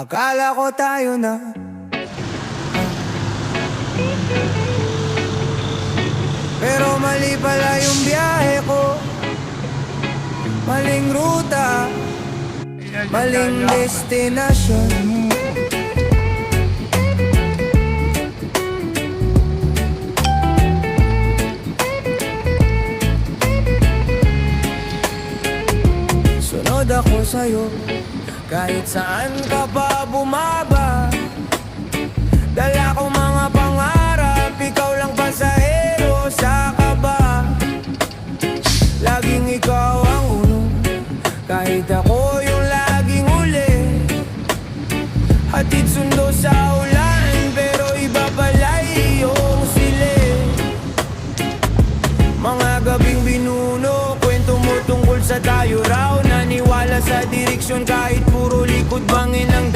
Akala ko tayo na, pero mali pala yung biyahe ko. Maling ruta, maling destinasyon. Sunod ako sa'yo, kahit saan ka pa bumaba. Dala ko mga pangarap, ikaw lang pasahero sa kaba. Laging ikaw ang uno, kahit ako yung laging uli. Hatid sundo sa ulan, pero iba pala iyong sili. Mga gabing binuno, kwento mo tungkol sa tayo raw. Naniwala sa direksyon kahit puro likod bangin ang